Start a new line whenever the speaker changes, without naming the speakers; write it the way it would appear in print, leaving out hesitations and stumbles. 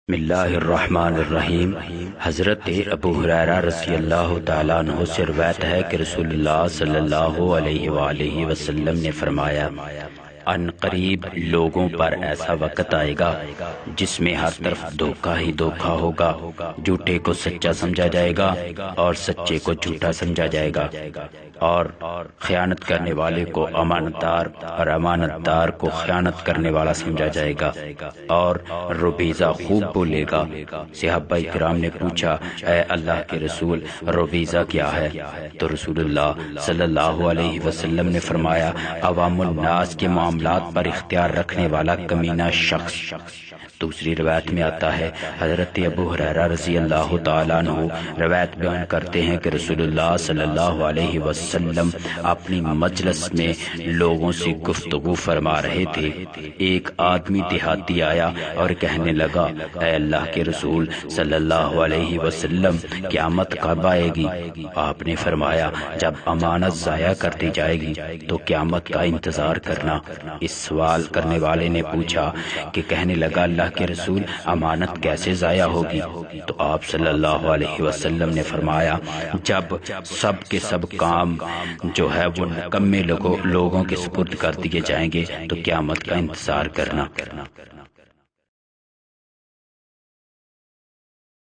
بسم اللہ الرحمن الرحیم۔ حضرت ابو ہریرہ رضی اللہ تعالیٰ عنہ سے روایت ہے کہ رسول اللہ صلی اللہ علیہ وآلہ وسلم نے فرمایا، ان قریب لوگوں پر ایسا وقت آئے گا جس میں ہر طرف دھوکہ ہی دھوکہ ہوگا، جھوٹے کو سچا سمجھا جائے گا اور سچے کو جھوٹا سمجھا جائے گا، اور خیانت کرنے والے کو امانت دار اور امانت دار کو خیانت کرنے والا سمجھا جائے گا، اور روبیزہ خوب بولے گا۔ صحابہ کرام نے پوچھا، اے اللہ کے رسول، روبیزہ کیا ہے؟ تو رسول اللہ صلی اللہ علیہ وسلم نے فرمایا، عوام الناس کے معاملات پر اختیار رکھنے والا کمینہ شخص۔ دوسری روایت میں آتا ہے، حضرت ابو ہریرہ رضی اللہ تعالیٰ عنہ روایت بیان کرتے ہیں کہ رسول اللہ صلی اللہ علیہ وسلم اپنی مجلس میں لوگوں سے گفتگو فرما رہے تھے۔ ایک آدمی دیہاتی آیا اور کہنے لگا، اے اللہ کے رسول صلی اللہ علیہ وسلم، قیامت کب آئے گی؟ آپ نے فرمایا، جب امانت ضائع کر دی جائے گی تو قیامت کا انتظار کرنا۔ اس سوال کرنے والے نے پوچھا کہ کہنے لگا، اللہ کے رسول، امانت کیسے ضائع ہوگی؟ تو آپ صلی اللہ علیہ وسلم نے فرمایا، جب سب کے سب کام جو ہے وہ نکمے لوگوں کے سپرد کر دیے جائیں گے تو قیامت کا انتظار کرنا۔